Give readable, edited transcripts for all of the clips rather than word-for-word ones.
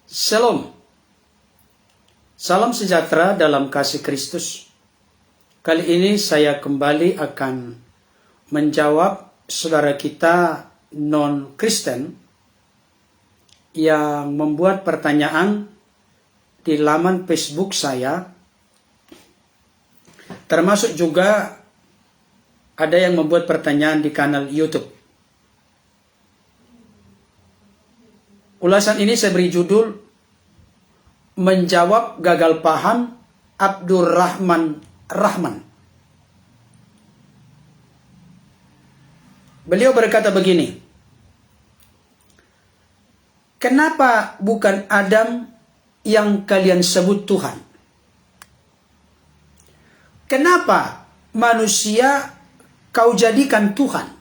Shalom. Salam sejahtera dalam kasih Kristus. Kali ini saya kembali akan menjawab saudara kita non-Kristen yang membuat pertanyaan di laman Facebook saya. Termasuk juga ada yang membuat pertanyaan di kanal YouTube. Ulasan ini saya beri judul Menjawab Gagal Paham Abdurrahman Rahman. Beliau berkata begini, kenapa bukan Adam yang kalian sebut Tuhan? Kenapa manusia kau jadikan Tuhan?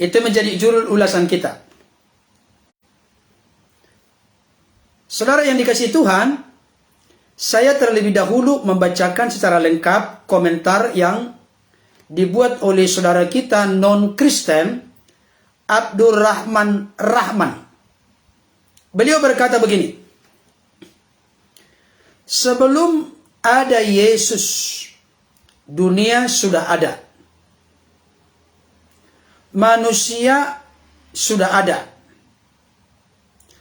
Itu menjadi judul ulasan kita. Saudara yang dikasihi Tuhan, saya terlebih dahulu membacakan secara lengkap komentar yang dibuat oleh saudara kita non-Kristen, Abdurrahman Rahman. Beliau berkata begini, sebelum ada Yesus, dunia sudah ada. Manusia sudah ada.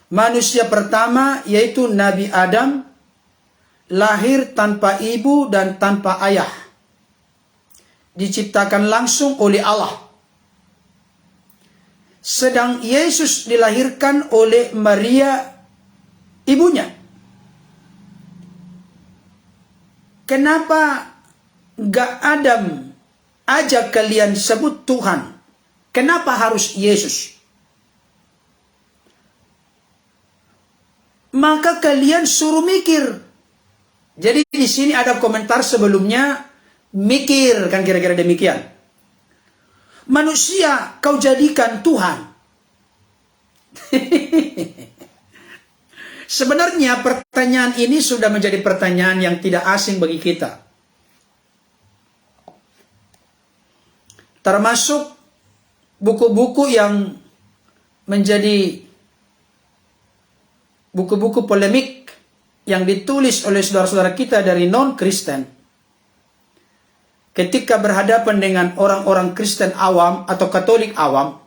Manusia pertama yaitu Nabi Adam lahir tanpa ibu dan tanpa ayah. Diciptakan langsung oleh Allah. Sedang Yesus dilahirkan oleh Maria ibunya. Kenapa gak Adam aja kalian sebut Tuhan? Kenapa harus Yesus? Maka kalian suruh mikir. Jadi di sini ada komentar sebelumnya, mikir, kan kira-kira demikian. Manusia kau jadikan Tuhan. Sebenarnya pertanyaan ini sudah menjadi pertanyaan yang tidak asing bagi kita. Termasuk buku-buku yang menjadi buku-buku polemik yang ditulis oleh saudara-saudara kita dari non-Kristen ketika berhadapan dengan orang-orang Kristen awam atau Katolik awam,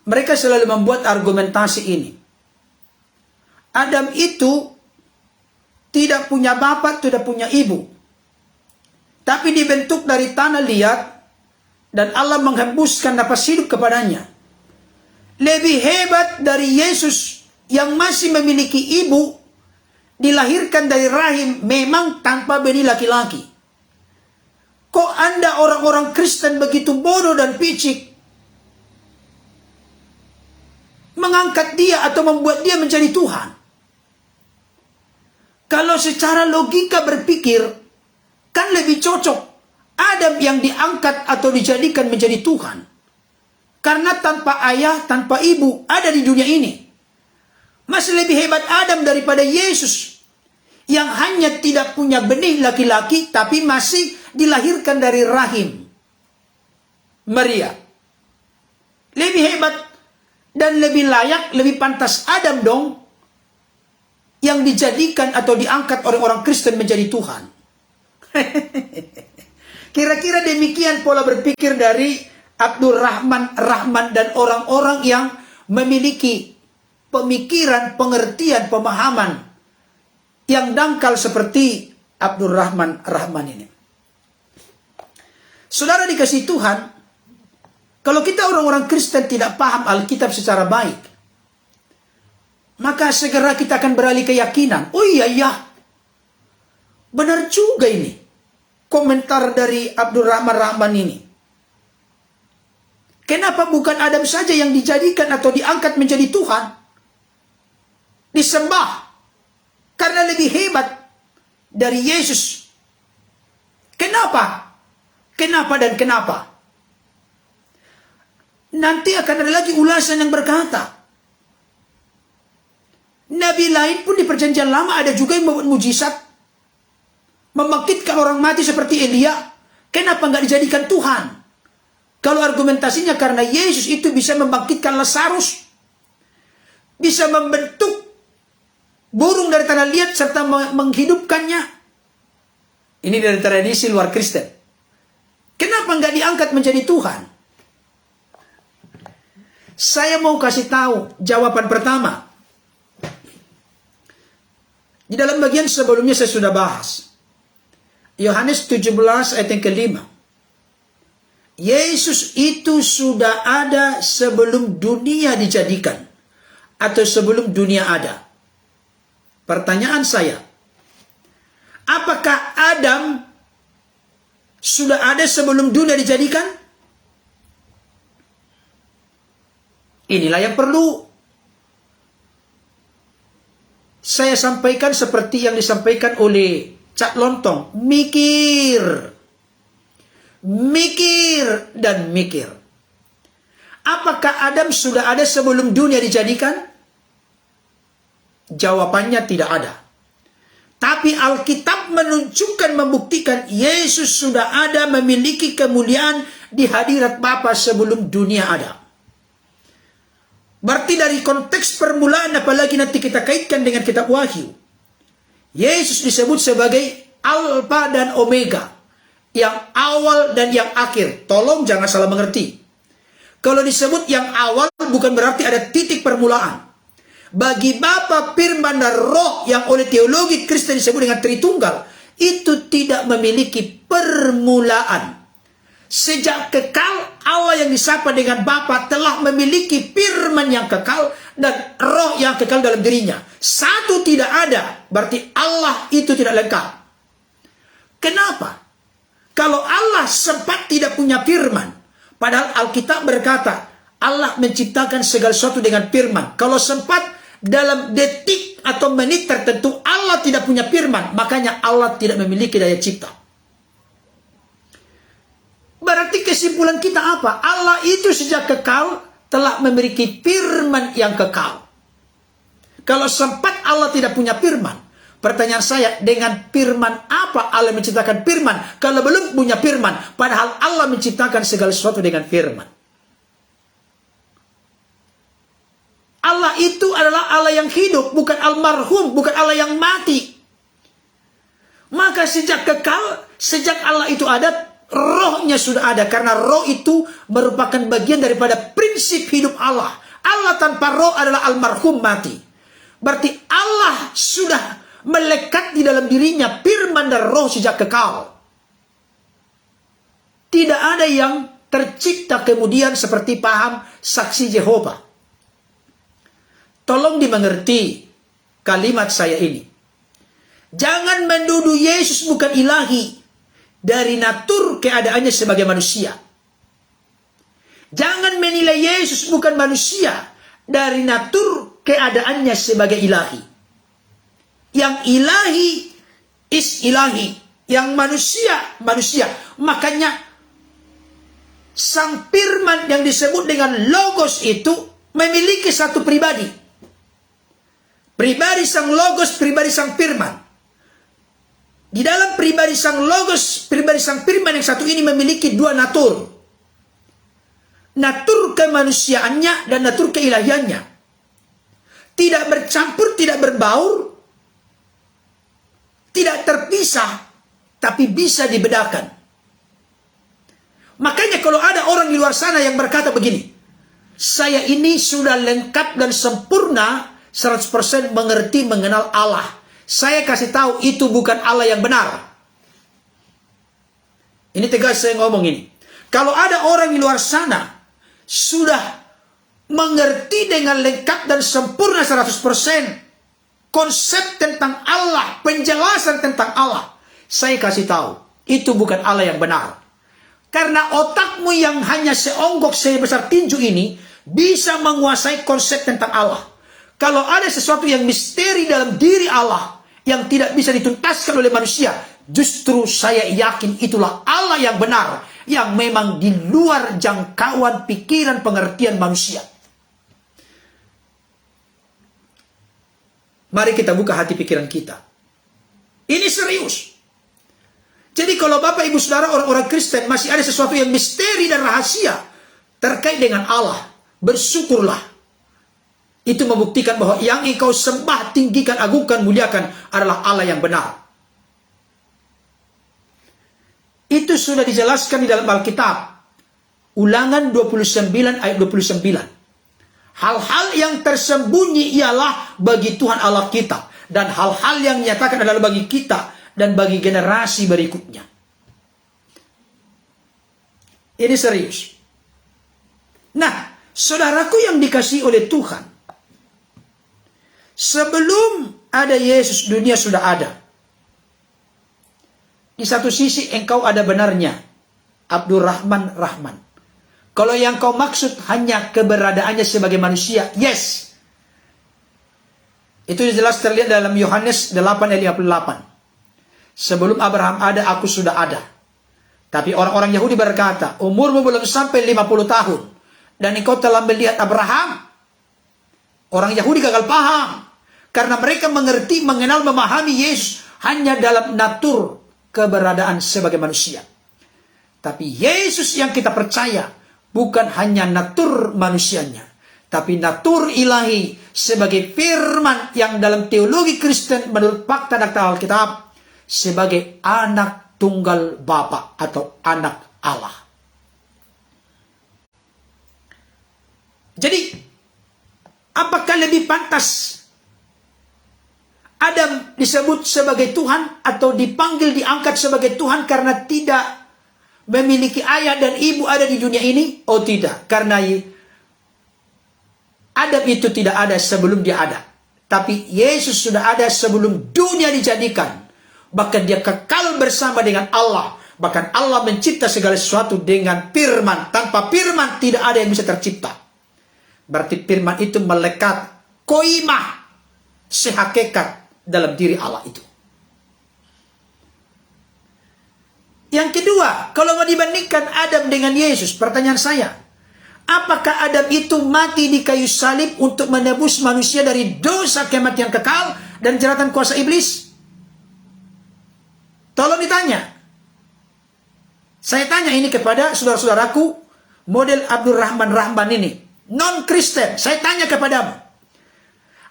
mereka selalu membuat argumentasi ini. Adam itu tidak punya bapak, tidak punya ibu, tapi dibentuk dari tanah liat dan Allah menghembuskan napas hidup kepadanya. Lebih hebat dari Yesus yang masih memiliki ibu, dilahirkan dari rahim memang tanpa benih laki-laki. Kok Anda orang-orang Kristen begitu bodoh dan picik mengangkat dia atau membuat dia menjadi Tuhan? Kalau secara logika berpikir, kan lebih cocok Adam yang diangkat atau dijadikan menjadi Tuhan. Karena tanpa ayah, tanpa ibu ada di dunia ini. Masih lebih hebat Adam daripada Yesus yang hanya tidak punya benih laki-laki tapi masih dilahirkan dari rahim Maria. Lebih hebat dan lebih layak, lebih pantas Adam dong yang dijadikan atau diangkat oleh orang Kristen menjadi Tuhan. Kira-kira demikian pola berpikir dari Abdurrahman Rahman dan orang-orang yang memiliki pemikiran, pengertian, pemahaman yang dangkal seperti Abdurrahman Rahman ini. Saudara dikasihi Tuhan, kalau kita orang-orang Kristen tidak paham Alkitab secara baik, maka segera kita akan beralih keyakinan. Oh iya, benar juga ini komentar dari Abdurrahman Rahman ini. Kenapa bukan Adam saja yang dijadikan atau diangkat menjadi Tuhan? Disembah. Karena lebih hebat dari Yesus. Kenapa? Kenapa dan kenapa? Nanti akan ada lagi ulasan yang berkata, Nabi lain pun di perjanjian lama ada juga yang membuat mujizat, membangkitkan orang mati seperti Elia. Kenapa nggak dijadikan Tuhan? Kalau argumentasinya karena Yesus itu bisa membangkitkan Lazarus, bisa membentuk burung dari tanah liat serta menghidupkannya. Ini dari tradisi luar Kristen. Kenapa nggak diangkat menjadi Tuhan? Saya mau kasih tahu jawaban pertama. Di dalam bagian sebelumnya saya sudah bahas. Yohanes 17 ayat yang kelima. Yesus itu sudah ada sebelum dunia dijadikan. Atau sebelum dunia ada. Pertanyaan saya. Apakah Adam sudah ada sebelum dunia dijadikan? Inilah yang perlu saya sampaikan seperti yang disampaikan oleh Cak Lontong. Mikir. Mikir dan mikir. Apakah Adam sudah ada sebelum dunia dijadikan? Jawabannya tidak ada. Tapi Alkitab menunjukkan, membuktikan Yesus sudah ada, memiliki kemuliaan di hadirat Bapa sebelum dunia ada. Berarti dari konteks permulaan, apalagi nanti kita kaitkan dengan kitab Wahyu, Yesus disebut sebagai Alfa dan Omega, yang awal dan yang akhir. Tolong jangan salah mengerti. Kalau disebut yang awal bukan berarti ada titik permulaan. Bagi Bapa, Firman, dan Roh yang oleh teologi Kristen disebut dengan Tritunggal, itu tidak memiliki permulaan. Sejak kekal, Allah yang disapa dengan Bapa telah memiliki Firman yang kekal dan Roh yang kekal dalam dirinya. Satu tidak ada, berarti Allah itu tidak lengkap. Kenapa? Kalau Allah sempat tidak punya firman, padahal Alkitab berkata Allah menciptakan segala sesuatu dengan firman. Kalau sempat dalam detik atau menit tertentu Allah tidak punya firman, makanya Allah tidak memiliki daya cipta. Berarti kesimpulan kita apa? Allah itu sejak kekal telah memiliki firman yang kekal. Kalau sempat Allah tidak punya firman, pertanyaan saya, dengan firman apa Allah menciptakan firman kalau belum punya firman? Padahal Allah menciptakan segala sesuatu dengan firman. Allah itu adalah Allah yang hidup, bukan almarhum, bukan Allah yang mati. Maka sejak kekal, sejak Allah itu ada, Rohnya sudah ada. Karena Roh itu merupakan bagian daripada prinsip hidup Allah. Allah tanpa Roh adalah almarhum, mati. Berarti Allah sudah melekat di dalam dirinya firman dan Roh sejak kekal. Tidak ada yang tercipta kemudian seperti paham saksi Yehova. Tolong dimengerti kalimat saya ini. Jangan menuduh Yesus bukan ilahi dari natur keadaannya sebagai manusia. Jangan menilai Yesus bukan manusia dari natur keadaannya sebagai ilahi. Yang ilahi is ilahi, yang manusia manusia. Makanya sang firman yang disebut dengan logos itu memiliki satu pribadi. Pribadi sang logos, pribadi sang firman. Di dalam pribadi sang logos, pribadi sang firman yang satu ini memiliki dua natur. Natur kemanusiaannya dan natur keilahiannya. Tidak bercampur, tidak berbaur, tidak terpisah, tapi bisa dibedakan. Makanya kalau ada orang di luar sana yang berkata begini, saya ini sudah lengkap dan sempurna, 100% mengerti mengenal Allah. Saya kasih tahu itu bukan Allah yang benar. Ini tegas saya ngomong ini. Kalau ada orang di luar sana sudah mengerti dengan lengkap dan sempurna 100% konsep tentang Allah, penjelasan tentang Allah, saya kasih tahu itu bukan Allah yang benar. Karena otakmu yang hanya seonggok sebesar tinju ini bisa menguasai konsep tentang Allah. Kalau ada sesuatu yang misteri dalam diri Allah yang tidak bisa dituntaskan oleh manusia, justru saya yakin itulah Allah yang benar, yang memang di luar jangkauan pikiran pengertian manusia. Mari kita buka hati pikiran kita. Ini serius. Jadi kalau Bapak Ibu Saudara orang-orang Kristen masih ada sesuatu yang misteri dan rahasia terkait dengan Allah, bersyukurlah. Itu membuktikan bahwa yang engkau sembah, tinggikan, agungkan, muliakan adalah Allah yang benar. Itu sudah dijelaskan di dalam Alkitab. Ulangan 29 ayat 29. Hal-hal yang tersembunyi ialah bagi Tuhan Allah kita. Dan hal-hal yang nyatakan adalah bagi kita dan bagi generasi berikutnya. Ini serius. Nah, saudaraku yang dikasihi oleh Tuhan, sebelum ada Yesus, dunia sudah ada. Di satu sisi engkau ada benarnya, Abdurrahman Rahman. Kalau yang kau maksud hanya keberadaannya sebagai manusia, yes. Itu jelas terlihat dalam Yohanes 8 ayat 58. Sebelum Abraham ada, aku sudah ada. Tapi orang-orang Yahudi berkata, umurmu belum sampai 50 tahun. Dan engkau telah melihat Abraham. Orang Yahudi gagal paham. Karena mereka mengerti, mengenal, memahami Yesus hanya dalam natur keberadaan sebagai manusia. Tapi Yesus yang kita percaya bukan hanya natur manusianya, tapi natur ilahi sebagai firman yang dalam teologi Kristen menurut fakta data Alkitab sebagai anak tunggal Bapa atau anak Allah. Jadi, apakah lebih pantas Adam disebut sebagai Tuhan atau dipanggil, diangkat sebagai Tuhan karena tidak memiliki ayah dan ibu ada di dunia ini? Oh tidak, karena Adam itu tidak ada sebelum dia ada. Tapi Yesus sudah ada sebelum dunia dijadikan. Bahkan dia kekal bersama dengan Allah. Bahkan Allah mencipta segala sesuatu dengan firman. Tanpa firman tidak ada yang bisa tercipta. Berarti firman itu melekat, koimah, sehakikat dalam diri Allah itu. Yang kedua, kalau mau dibandingkan Adam dengan Yesus, pertanyaan saya, apakah Adam itu mati di kayu salib untuk menebus manusia dari dosa kematian kekal dan jeratan kuasa iblis? Tolong ditanya. Saya tanya ini kepada saudara-saudaraku, model Abdurrahman Rahman ini, non-Kristen. Saya tanya kepadamu,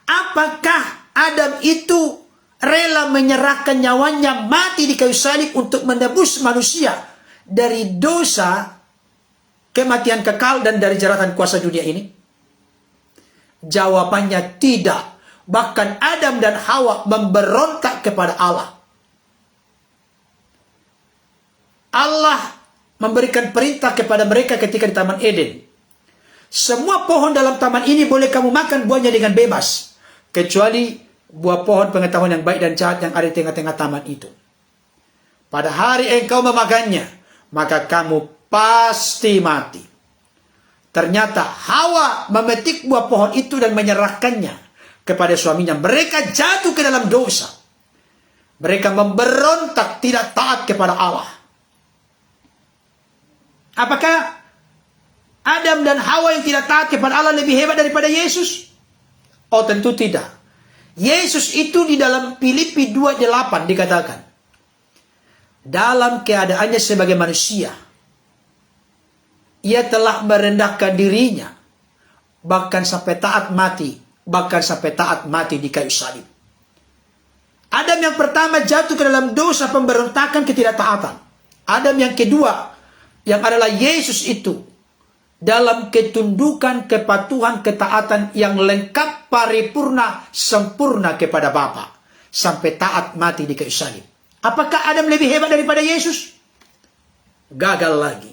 apakah Adam itu rela menyerahkan nyawanya mati di kayu salib untuk menebus manusia dari dosa kematian kekal dan dari jeratan kuasa dunia ini? Jawabannya tidak. Bahkan Adam dan Hawa memberontak kepada Allah. Allah memberikan perintah kepada mereka ketika di Taman Eden. Semua pohon dalam taman ini boleh kamu makan buahnya dengan bebas, kecuali buah pohon pengetahuan yang baik dan jahat yang ada di tengah-tengah taman itu. Pada hari engkau memakannya, maka kamu pasti mati. Ternyata Hawa memetik buah pohon itu dan menyerahkannya kepada suaminya. Mereka jatuh ke dalam dosa. Mereka memberontak, tidak taat kepada Allah. Apakah Adam dan Hawa yang tidak taat kepada Allah lebih hebat daripada Yesus? Oh tentu tidak. Yesus itu di dalam Filipi 2:8 dikatakan, dalam keadaannya sebagai manusia, ia telah merendahkan dirinya, bahkan sampai taat mati di kayu salib. Adam yang pertama jatuh ke dalam dosa pemberontakan, ketidaktaatan. Adam yang kedua, yang adalah Yesus itu, dalam ketundukan, kepatuhan, ketaatan yang lengkap, paripurna, sempurna kepada Bapa, sampai taat mati di kayu salib. Apakah Adam lebih hebat daripada Yesus? Gagal lagi.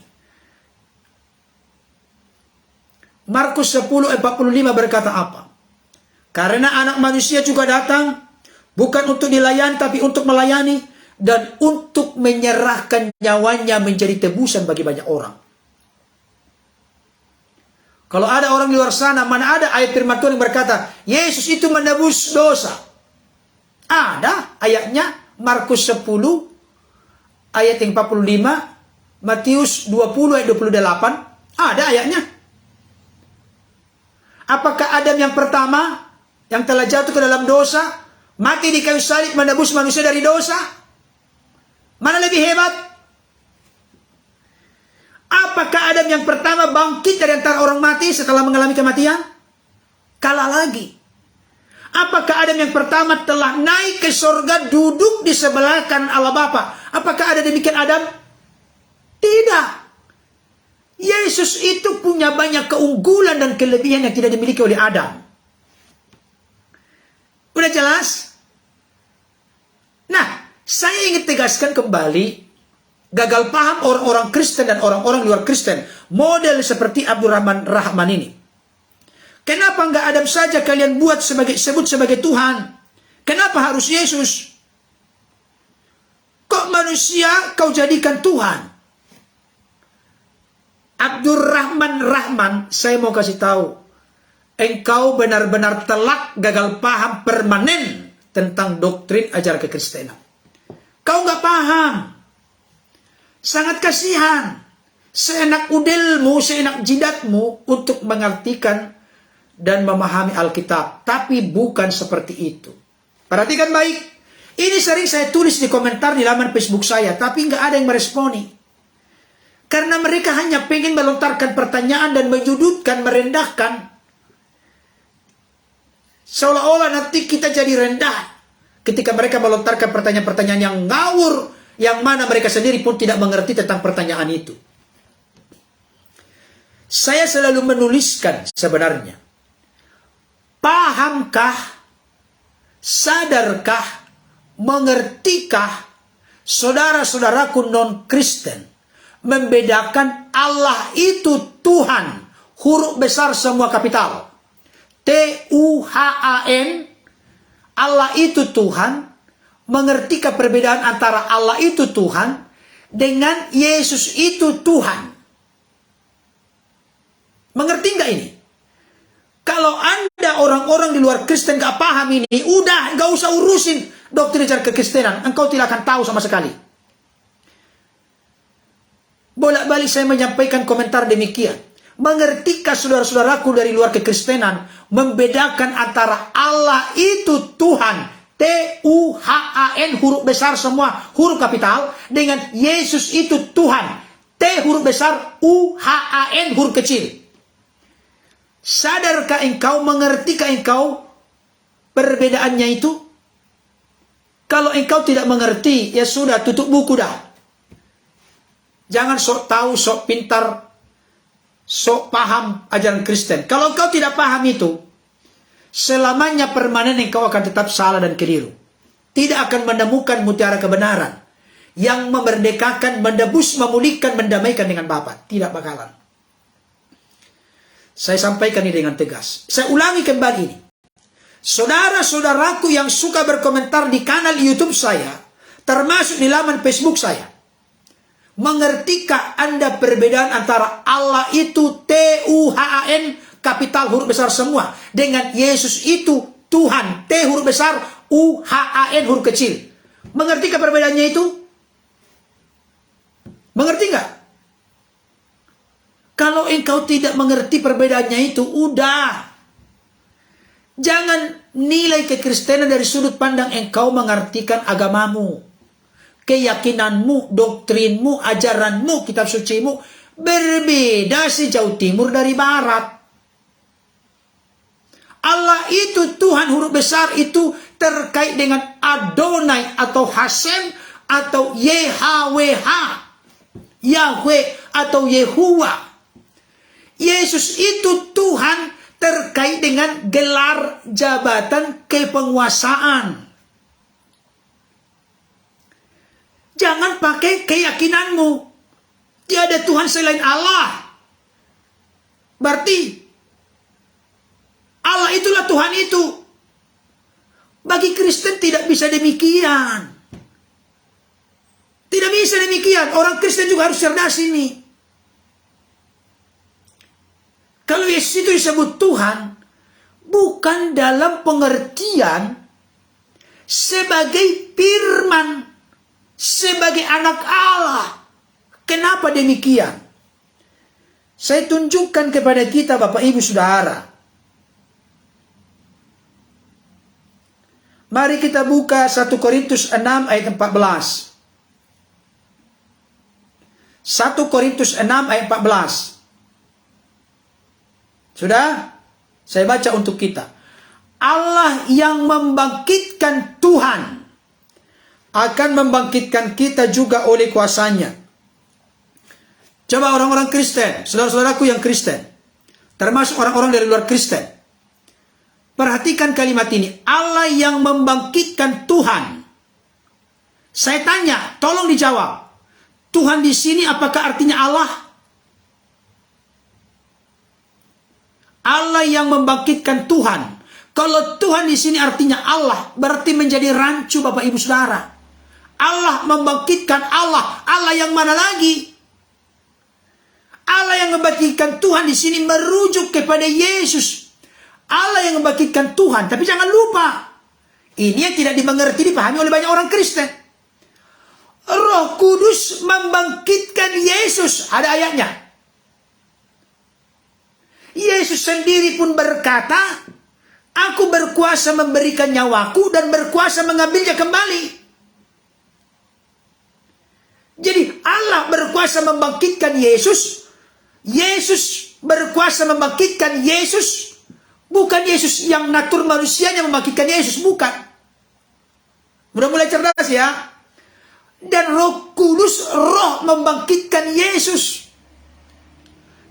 Markus 10:45 berkata apa? Karena anak manusia juga datang, bukan untuk dilayani, tapi untuk melayani, dan untuk menyerahkan nyawanya menjadi tebusan bagi banyak orang. Kalau ada orang di luar sana, mana ada ayat firman Tuhan yang berkata, Yesus itu menebus dosa? Ada ayatnya, Markus 10, ayat yang 45, Matius 20, ayat 28, ada ayatnya. Apakah Adam yang pertama, yang telah jatuh ke dalam dosa, mati di kayu salib menebus manusia dari dosa? Mana lebih hebat? Apakah Adam yang pertama bangkit dari antara orang mati setelah mengalami kematian? Kalah lagi. Apakah Adam yang pertama telah naik ke surga, duduk di sebelah kanan Allah Bapa? Apakah ada demikian Adam? Tidak. Yesus itu punya banyak keunggulan dan kelebihan yang tidak dimiliki oleh Adam. Udah jelas? Nah, saya ingin tegaskan kembali, gagal paham orang-orang Kristen dan orang-orang luar Kristen, model seperti Abdurrahman Rahman ini. Kenapa nggak Adam saja kalian sebut sebagai Tuhan? Kenapa harus Yesus? Kok manusia kau jadikan Tuhan? Abdurrahman Rahman, saya mau kasih tahu, engkau benar-benar telak gagal paham permanen tentang doktrin ajaran kekristenan. Kau nggak paham. Sangat kasihan. Seenak udelmu, seenak jidatmu untuk mengartikan dan memahami Alkitab. Tapi bukan seperti itu. Perhatikan baik. Ini sering saya tulis di komentar di laman Facebook saya. Tapi nggak ada yang meresponi. Karena mereka hanya pengen melontarkan pertanyaan dan menyudutkan, merendahkan. Seolah-olah nanti kita jadi rendah. Ketika mereka melontarkan pertanyaan-pertanyaan yang ngawur. Yang mana mereka sendiri pun tidak mengerti tentang pertanyaan itu. Saya selalu menuliskan sebenarnya. Pahamkah, sadarkah, mengertikah saudara-saudaraku non-Kristen membedakan Allah itu Tuhan, huruf besar semua kapital, Tuhan, Allah itu Tuhan, mengertikah perbedaan antara Allah itu Tuhan dengan Yesus itu Tuhan? Mengerti nggak ini? Kalau Anda orang-orang di luar Kristen gak paham ini, udah gak usah urusin doktrin ajaran kekristenan. Engkau tidak akan tahu sama sekali. Bolak-balik saya menyampaikan komentar demikian. Mengertikah saudara-saudaraku dari luar kekristenan membedakan antara Allah itu Tuhan, Tuhan, huruf besar semua, huruf kapital, dengan Yesus itu Tuhan, T huruf besar, UHAN huruf kecil. Sadarkah engkau, mengertikah engkau perbedaannya itu? Kalau engkau tidak mengerti, ya sudah, tutup buku dah. Jangan sok tahu, sok pintar, sok paham ajaran Kristen. Kalau engkau tidak paham itu, selamanya permanen engkau akan tetap salah dan keliru. Tidak akan menemukan mutiara kebenaran yang memerdekakan, menebus, memulihkan, mendamaikan dengan Bapa. Tidak bakalan. Saya sampaikan ini dengan tegas. Saya ulangi kembali ini. Saudara-saudaraku yang suka berkomentar di kanal YouTube saya, termasuk di laman Facebook saya, mengertikah Anda perbedaan antara Allah itu Tuhan, kapital huruf besar semua, dengan Yesus itu Tuhan, T huruf besar, UHAN huruf kecil? Mengertikah perbedaannya itu? Mengerti nggak? Kalau engkau tidak mengerti perbedaannya itu, udah. Jangan nilai kekristenan dari sudut pandang engkau mengartikan agamamu, keyakinanmu, doktrinmu, ajaranmu, kitab sucimu berbeda sejauh timur dari barat. Allah itu Tuhan, huruf besar itu terkait dengan Adonai atau Hashem atau YHWH, Yahweh atau Yehuwa. Yesus itu Tuhan terkait dengan gelar jabatan kepenguasaan. Jangan pakai keyakinanmu. Tiada Tuhan selain Allah. Berarti Allah itulah Tuhan itu. Bagi Kristen tidak bisa demikian. Tidak bisa demikian. Orang Kristen juga harus cerdas ini. Kalau Yesus itu disebut Tuhan, bukan dalam pengertian sebagai firman, sebagai anak Allah. Kenapa demikian? Saya tunjukkan kepada kita Bapak Ibu Saudara. Mari kita buka 1 Korintus 6 ayat 14. 1 Korintus 6 ayat 14. Sudah? Saya baca untuk kita. Allah yang membangkitkan Tuhan akan membangkitkan kita juga oleh kuasanya. Coba orang-orang Kristen, saudara-saudaraku yang Kristen, termasuk orang-orang dari luar Kristen, perhatikan kalimat ini. Allah yang membangkitkan Tuhan. Saya tanya, tolong dijawab. Tuhan di sini apakah artinya Allah? Allah yang membangkitkan Tuhan. Kalau Tuhan di sini artinya Allah, berarti menjadi rancu Bapak Ibu Saudara. Allah membangkitkan Allah. Allah yang mana lagi? Allah yang membangkitkan Tuhan di sini merujuk kepada Yesus. Allah yang membangkitkan Tuhan. Tapi jangan lupa, ini yang tidak dimengerti, dipahami oleh banyak orang Kristen. Roh Kudus membangkitkan Yesus. Ada ayatnya. Yesus sendiri pun berkata, aku berkuasa memberikan nyawaku dan berkuasa mengambilnya kembali. Jadi Allah berkuasa membangkitkan Yesus. Yesus berkuasa membangkitkan Yesus. Bukan Yesus yang natur manusianya membangkitkan Yesus. Bukan. Udah mulai cerdas ya. Dan Roh Kudus, roh membangkitkan Yesus.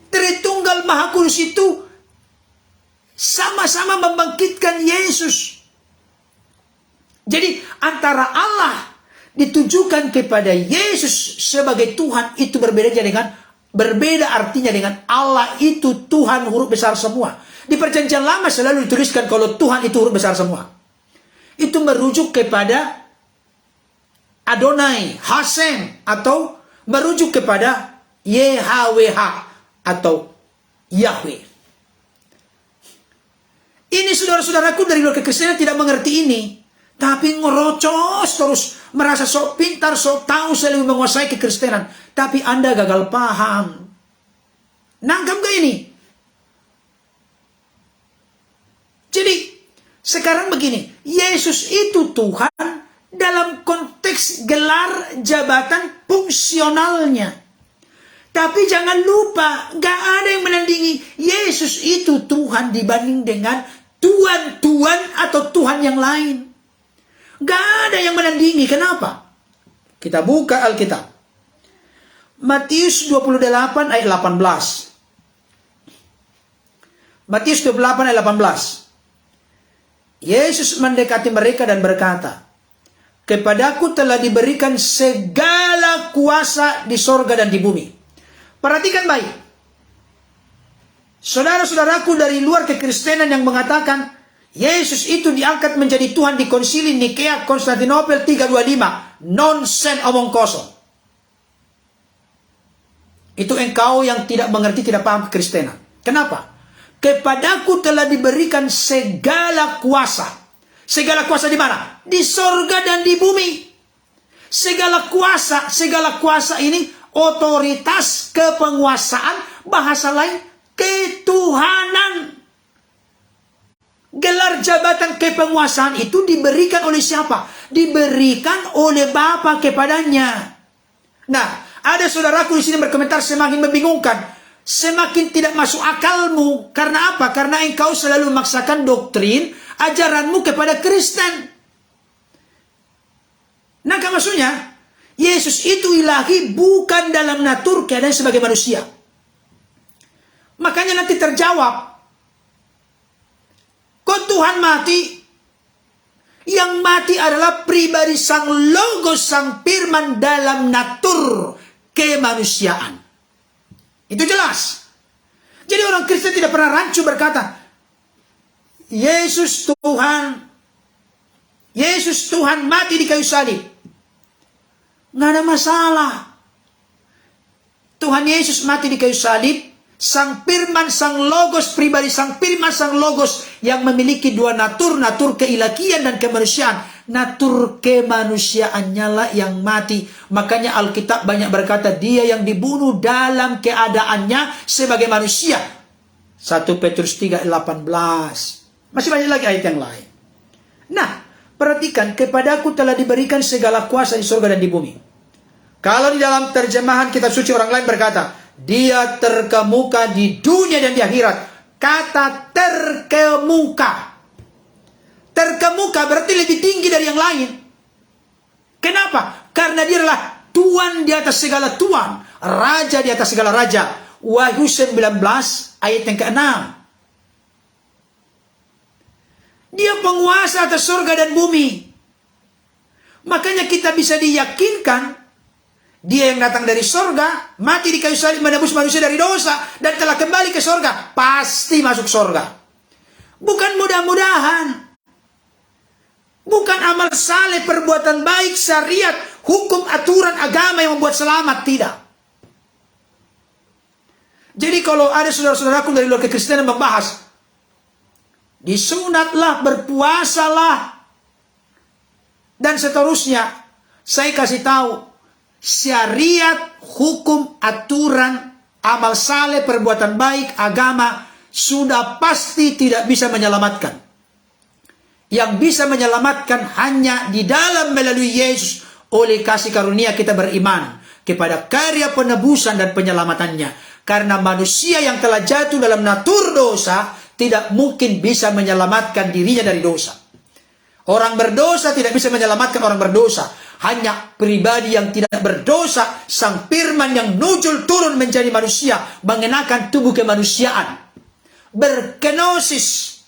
Tritunggal Maha Kudus itu sama-sama membangkitkan Yesus. Jadi antara Allah ditujukan kepada Yesus sebagai Tuhan itu berbeda artinya dengan Allah itu Tuhan huruf besar semua. Di perjanjian lama selalu dituliskan kalau Tuhan itu huruf besar semua. Itu merujuk kepada Adonai, Hasem, atau merujuk kepada YHWH atau Yahweh. Ini saudara-saudaraku dari luar kekristenan tidak mengerti ini. Tapi ngerocos terus. Merasa sok pintar, sok tahu, saya lebih menguasai kekristenan. Tapi Anda gagal paham. Nangkap gak ini? Jadi, sekarang begini. Yesus itu Tuhan dalam konteks gelar jabatan fungsionalnya. Tapi jangan lupa, gak ada yang menandingi Yesus itu Tuhan dibanding dengan tuan-tuan atau Tuhan yang lain. Gak ada yang menandingi. Kenapa? Kita buka Alkitab. Matius 28 ayat 18. Matius 28 ayat 18. Yesus mendekati mereka dan berkata, kepadaku telah diberikan segala kuasa di sorga dan di bumi. Perhatikan baik. Saudara-saudaraku dari luar kekristenan yang mengatakan Yesus itu diangkat menjadi Tuhan di konsili Nikea Konstantinopel 325. Nonsen, omong kosong. Itu engkau yang tidak mengerti, tidak paham kekristenan. Kenapa? Kepadaku telah diberikan segala kuasa. Segala kuasa di mana? Di sorga dan di bumi. Segala kuasa ini otoritas, kepenguasaan, bahasa lain ketuhanan. Gelar jabatan kepenguasaan itu diberikan oleh siapa? Diberikan oleh Bapa kepadanya. Nah, ada saudaraku di sini berkomentar semakin membingungkan. Semakin tidak masuk akalmu. Karena apa? Karena engkau selalu memaksakan doktrin ajaranmu kepada Kristen. Nah, maksudnya Yesus itu ilahi bukan dalam natur keadaan sebagai manusia. Makanya nanti terjawab. Kok Tuhan mati? Yang mati adalah pribadi sang Logos, sang Firman dalam natur kemanusiaan. Itu jelas. Jadi orang Kristen tidak pernah rancu berkata, Yesus Tuhan mati di kayu salib. Nggak ada masalah. Tuhan Yesus mati di kayu salib. Sang Firman, sang Logos, pribadi sang Firman, sang Logos yang memiliki dua natur keilahian dan kemanusiaan. Natur kemanusiaannya lah yang mati. Makanya Alkitab banyak berkata dia yang dibunuh dalam keadaannya sebagai manusia. 1 Petrus 3:18. Masih banyak lagi ayat yang lain. Nah, perhatikan, kepadaku telah diberikan segala kuasa di surga dan di bumi. Kalau di dalam terjemahan kitab suci orang lain berkata, dia terkemuka di dunia dan di akhirat. kata terkemuka. Terkemuka berarti lebih tinggi dari yang lain. Kenapa? Karena dia adalah Tuhan di atas segala Tuhan, Raja di atas segala Raja. Wahyu 19 ayat yang ke-6. Dia penguasa atas surga dan bumi. Makanya kita bisa diyakinkan, dia yang datang dari surga, mati di kayu salib menebus manusia dari dosa, dan telah kembali ke surga, pasti masuk surga. Bukan mudah-mudahan. Bukan amal saleh, perbuatan baik, syariat, hukum, aturan, agama yang membuat selamat. Tidak. Jadi kalau ada saudara-saudaraku dari luar kekristenan membahas, disunatlah, berpuasalah, dan seterusnya, saya kasih tahu, syariat, hukum, aturan, amal saleh, perbuatan baik, agama, sudah pasti tidak bisa menyelamatkan. Yang bisa menyelamatkan hanya di dalam melalui Yesus. Oleh kasih karunia kita beriman kepada karya penebusan dan penyelamatannya. Karena manusia yang telah jatuh dalam natur dosa tidak mungkin bisa menyelamatkan dirinya dari dosa. Orang berdosa tidak bisa menyelamatkan orang berdosa. Hanya pribadi yang tidak berdosa, Sang Firman yang nujul turun menjadi manusia, mengenakan tubuh kemanusiaan, berkenosis.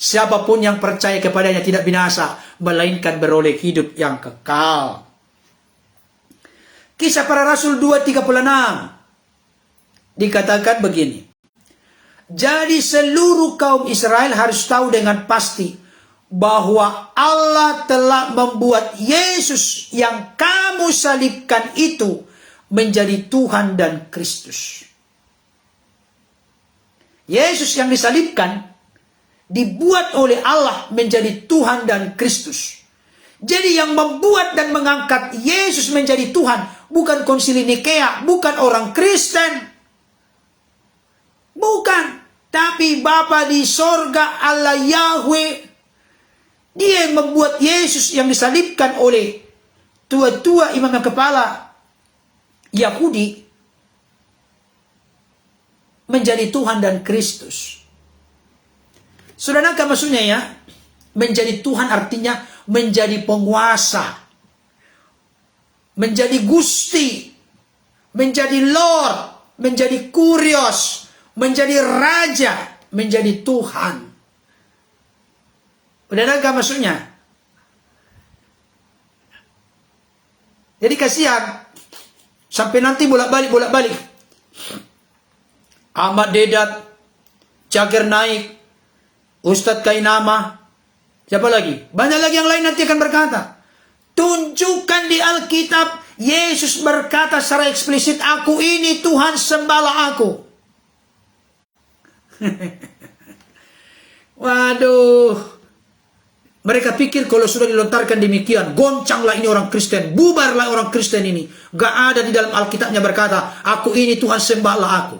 Siapapun yang percaya kepadanya tidak binasa, melainkan beroleh hidup yang kekal. Kisah Para Rasul 2:36 dikatakan begini. Jadi seluruh kaum Israel harus tahu dengan pasti bahwa Allah telah membuat Yesus yang kamu salibkan itu menjadi Tuhan dan Kristus. Yesus yang disalibkan dibuat oleh Allah menjadi Tuhan dan Kristus. Jadi yang membuat dan mengangkat Yesus menjadi Tuhan bukan konsili Nikea, bukan orang Kristen. Bukan, tapi Bapa di sorga, Allah Yahweh. Dia yang membuat Yesus yang disalibkan oleh tua-tua imam yang kepala Yahudi menjadi Tuhan dan Kristus. Saudara, maksudnya ya, menjadi Tuhan artinya menjadi penguasa, menjadi Gusti, menjadi Lord, menjadi Kurios, menjadi Raja, menjadi Tuhan. Udah nggak maksudnya? Jadi kasihan, sampai nanti bolak-balik. Ahmad Dedat, Zakir Naik, Ustadz Kainama, siapa lagi? Banyak lagi yang lain nanti akan berkata, tunjukkan di Alkitab, Yesus berkata secara eksplisit, aku ini Tuhan, sembahlah aku. Waduh, mereka pikir kalau sudah dilontarkan demikian, goncanglah ini orang Kristen, bubarlah orang Kristen ini. Gak ada di dalam Alkitabnya berkata, aku ini Tuhan, sembahlah aku.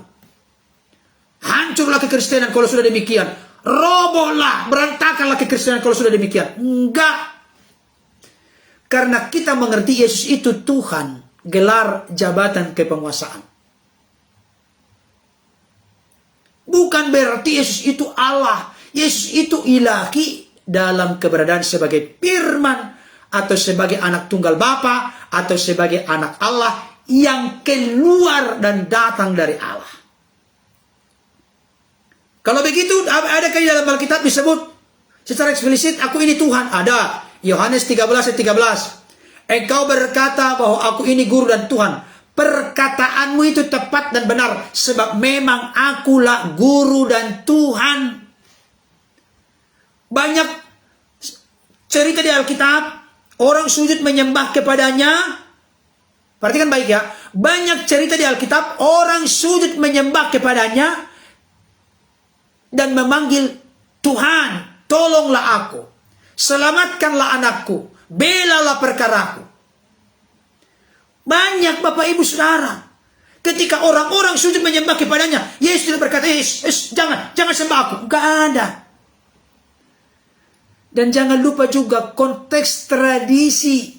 Hancurlah kekristenan kalau sudah demikian. Robohlah, berantakanlah kekristenan kalau sudah demikian. Enggak. Karena kita mengerti Yesus itu Tuhan, gelar jabatan kepenguasaan. Bukan berarti Yesus itu Allah. Yesus itu ilahi dalam keberadaan sebagai firman, atau sebagai anak tunggal Bapa, atau sebagai anak Allah yang keluar dan datang dari Allah. Kalau begitu, adakah di dalam Alkitab disebut secara eksplisit, aku ini Tuhan? Ada. Yohanes 13:13. Engkau berkata bahwa aku ini guru dan Tuhan. Perkataanmu itu tepat dan benar, sebab memang akulah guru dan Tuhan. Banyak cerita di Alkitab, orang sujud menyembah kepadanya. Perhatikan baik ya. Banyak cerita di Alkitab, orang sujud menyembah kepadanya dan memanggil Tuhan, tolonglah aku, selamatkanlah anakku, belalah perkaraku. Banyak Bapak Ibu Saudara, ketika orang-orang sujud menyembah kepadanya, Yesus tidak berkata, jangan sembah aku. Gak ada. Dan jangan lupa juga konteks tradisi,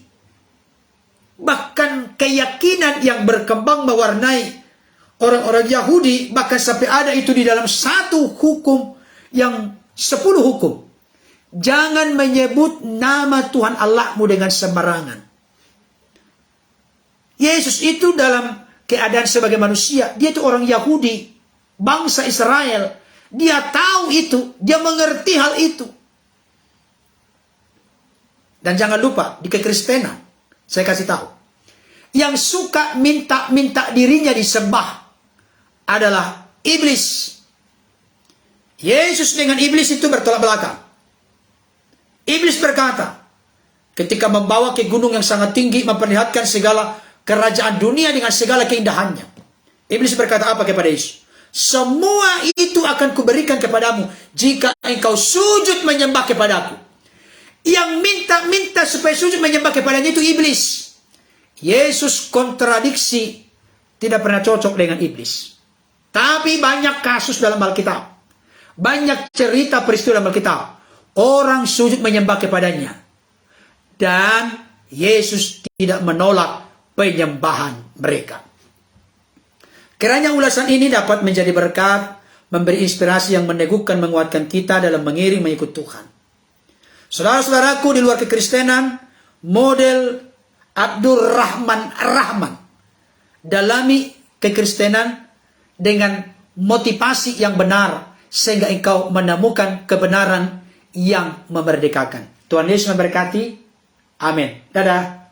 bahkan keyakinan yang berkembang mewarnai orang-orang Yahudi, bahkan sampai ada itu di dalam satu hukum yang 10 hukum. Jangan menyebut nama Tuhan Allahmu dengan sembarangan. Yesus itu dalam keadaan sebagai manusia, dia itu orang Yahudi, bangsa Israel. Dia tahu itu, dia mengerti hal itu. Dan jangan lupa, di kekristenan, saya kasih tahu, yang suka minta-minta dirinya disembah adalah iblis. Yesus dengan iblis itu bertolak belakang. Iblis berkata, ketika membawa ke gunung yang sangat tinggi, memperlihatkan segala kerajaan dunia dengan segala keindahannya. Iblis berkata apa kepada Yesus? Semua itu akan kuberikan kepadamu jika engkau sujud menyembah kepadaku. Yang minta-minta supaya sujud menyembah kepadanya itu iblis. Yesus kontradiksi, tidak pernah cocok dengan iblis. Tapi banyak kasus dalam Alkitab, banyak cerita peristiwa dalam Alkitab, orang sujud menyembah kepadanya, dan Yesus tidak menolak penyembahan mereka. Kiranya ulasan ini dapat menjadi berkat, memberi inspirasi yang meneguhkan, menguatkan kita dalam mengiring mengikut Tuhan. Saudara-saudaraku di luar kekristenan, model Abdurrahman Rahman dalami kekristenan dengan motivasi yang benar, sehingga engkau menemukan kebenaran yang memerdekakan. Tuhan Yesus memberkati. Amin. Dadah.